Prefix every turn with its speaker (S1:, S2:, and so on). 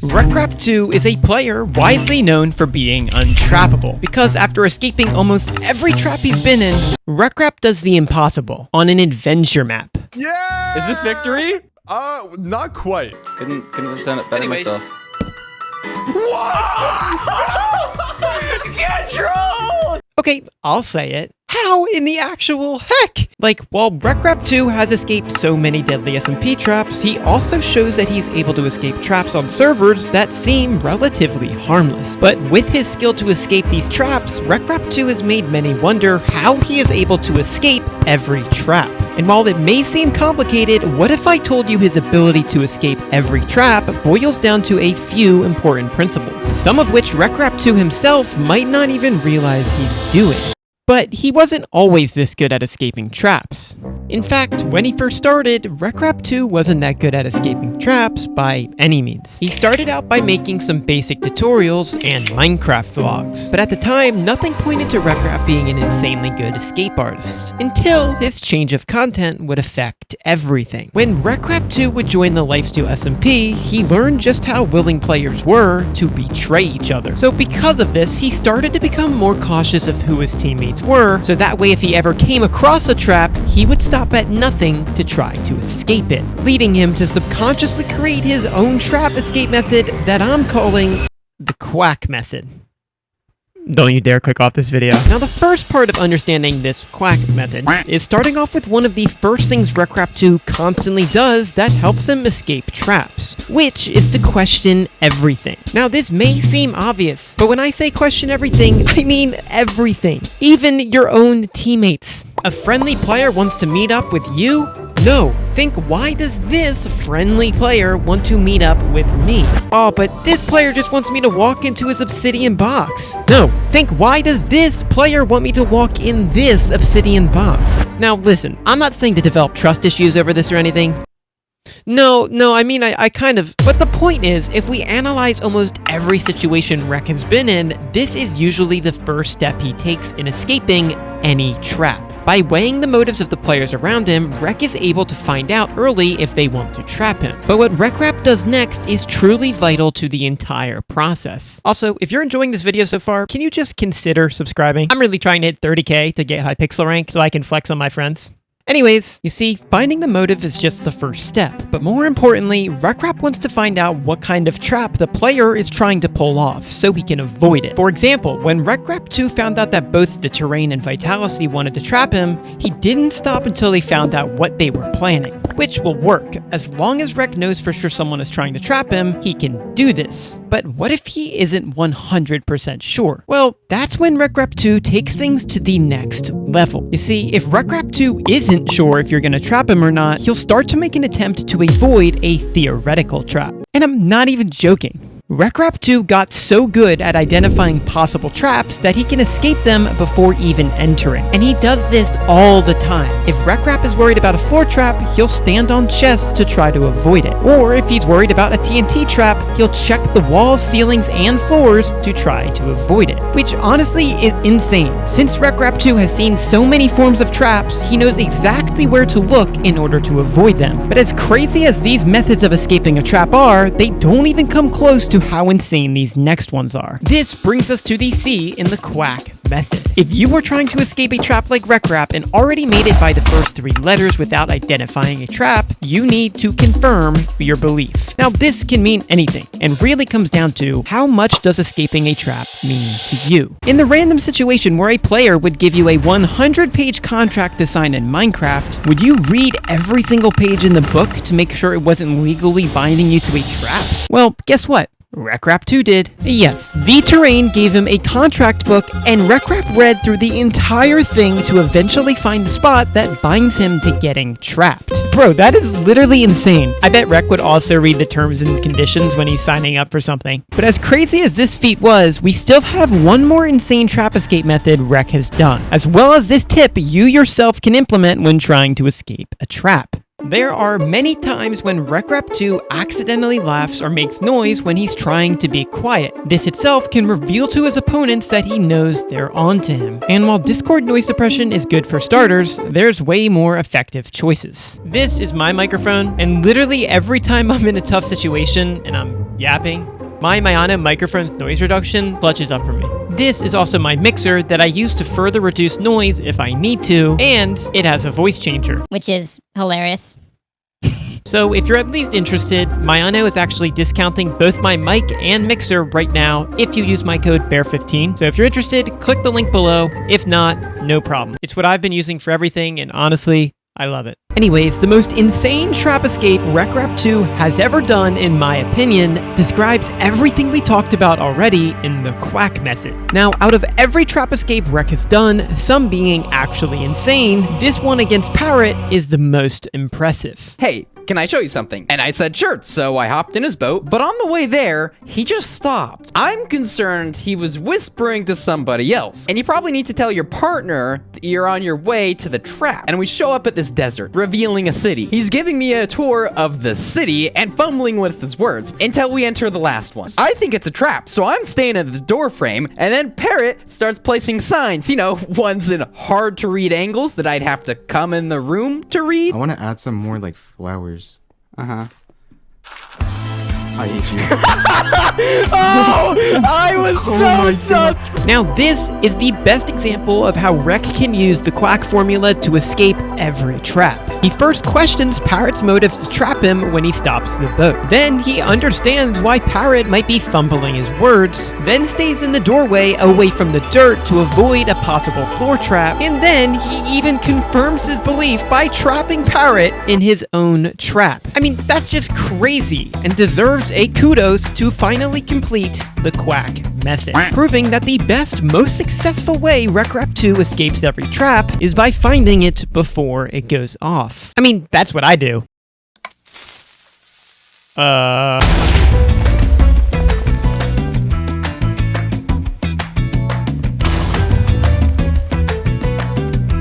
S1: Rekrap2 is a player widely known for being untrappable, because after escaping almost every trap he's been in, Rekrap does the impossible on an adventure map.
S2: Yeah!
S3: Is this victory?
S2: Not quite.
S3: Couldn't have done it better myself.
S2: Whoa! Get trolled!
S1: Okay, I'll say it. How in the actual heck? Like, while Rekrap2 has escaped so many deadly SMP traps, he also shows that he's able to escape traps on servers that seem relatively harmless. But with his skill to escape these traps, Rekrap2 has made many wonder how he is able to escape every trap. And while it may seem complicated, what if I told you his ability to escape every trap boils down to a few important principles, some of which Rekrap2 himself might not even realize he's doing. But he wasn't always this good at escaping traps. In fact, when he first started, Rekrap2 wasn't that good at escaping traps by any means. He started out by making some basic tutorials and Minecraft vlogs, but at the time, nothing pointed to Rekrap being an insanely good escape artist, until his change of content would affect everything. When Rekrap2 would join the Lifesteal SMP, he learned just how willing players were to betray each other. So because of this, he started to become more cautious of who his teammates were, so that way if he ever came across a trap, he would stop at nothing to try to escape it, leading him to subconsciously create his own trap escape method that I'm calling the quack method. Don't you dare click off this video. Now the first part of understanding this quack method is starting off with one of the first things Rekrap2 constantly does that helps him escape traps, which is to question everything. Now this may seem obvious, but when I say question everything, I mean everything. Even your own teammates. A friendly player wants to meet up with you? No. Think, why does this friendly player want to meet up with me? Oh, but this player just wants me to walk into his obsidian box. No. Think, why does this player want me to walk in this obsidian box? Now listen, I'm not saying to develop trust issues over this or anything. No, I mean, I kind of... But the point is, if we analyze almost every situation Rek has been in, this is usually the first step he takes in escaping any trap. By weighing the motives of the players around him, Rek is able to find out early if they want to trap him. But what Rekrap does next is truly vital to the entire process. Also, if you're enjoying this video so far, can you just consider subscribing? I'm really trying to hit 30k to get high pixel rank so I can flex on my friends. Anyways, you see, finding the motive is just the first step, but more importantly, Rekrap wants to find out what kind of trap the player is trying to pull off, so he can avoid it. For example, when Rekrap2 found out that both the Terrain and Vitality wanted to trap him, he didn't stop until he found out what they were planning, which will work. As long as Rek knows for sure someone is trying to trap him, he can do this. But what if he isn't 100% sure? Well, that's when Rekrap2 takes things to the next level. You see, if Rekrap2 isn't sure if you're gonna trap him or not, he'll start to make an attempt to avoid a theoretical trap. And I'm not even joking. Rekrap2 got so good at identifying possible traps that he can escape them before even entering. And he does this all the time. If Rekrap is worried about a floor trap, he'll stand on chests to try to avoid it. Or if he's worried about a TNT trap, he'll check the walls, ceilings, and floors to try to avoid it. Which honestly is insane. Since Rekrap2 has seen so many forms of traps, he knows exactly where to look in order to avoid them. But as crazy as these methods of escaping a trap are, they don't even come close to how insane these next ones are. This brings us to the C in the quack method. If you were trying to escape a trap like Rekrap and already made it by the first 3 letters without identifying a trap, you need to confirm your belief. Now this can mean anything, and really comes down to how much does escaping a trap mean to you. In the random situation where a player would give you a 100-page contract to sign in Minecraft, would you read every single page in the book to make sure it wasn't legally binding you to a trap? Well, guess what? Rekrap2 did. Yes, the Terrain gave him a contract book, and Rekrap read through the entire thing to eventually find the spot that binds him to getting trapped. Bro, that is literally insane. I bet Rek would also read the terms and conditions when he's signing up for something. But as crazy as this feat was, we still have one more insane trap escape method Rek has done, as well as this tip you yourself can implement when trying to escape a trap. There are many times when Rekrap2 accidentally laughs or makes noise when he's trying to be quiet. This itself can reveal to his opponents that he knows they're onto him. And while Discord noise suppression is good for starters, there's way more effective choices. This is my microphone, and literally every time I'm in a tough situation and I'm yapping, my Mayana microphone's noise reduction clutches up for me. This is also my mixer that I use to further reduce noise if I need to, and it has a voice changer.
S4: Which is hilarious.
S1: So if you're at least interested, Mayano is actually discounting both my mic and mixer right now if you use my code BEAR15. So if you're interested, click the link below. If not, no problem. It's what I've been using for everything, and honestly, I love it. Anyways, the most insane trap escape Rekrap2 has ever done, in my opinion, describes everything we talked about already in the quack method. Now, out of every trap escape Rek has done, some being actually insane, this one against Parrot is the most impressive.
S5: Hey, can I show you something? And I said, sure, so I hopped in his boat, but on the way there, he just stopped. I'm concerned he was whispering to somebody else. And you probably need to tell your partner that you're on your way to the trap. And we show up at this desert, revealing a city. He's giving me a tour of the city and fumbling with his words until we enter the last one. I think it's a trap, so I'm staying at the door frame, and then Parrot starts placing signs, you know, ones in hard to read angles that I'd have to come in the room to read.
S6: I want to add some more like flowers.
S5: Uh-huh.
S6: I hate you.
S5: Oh, I was so sus.
S1: Now this is the best example of how Rek can use the quack formula to escape every trap. He first questions Parrot's motives to trap him when he stops the boat. Then he understands why Parrot might be fumbling his words, then stays in the doorway away from the dirt to avoid a possible floor trap, and then he even confirms his belief by trapping Parrot in his own trap. I mean, that's just crazy and deserves a kudos to finally complete the quack method, proving that the best, most successful way Rekrap2 escapes every trap is by finding it before it goes off. I mean, that's what I do.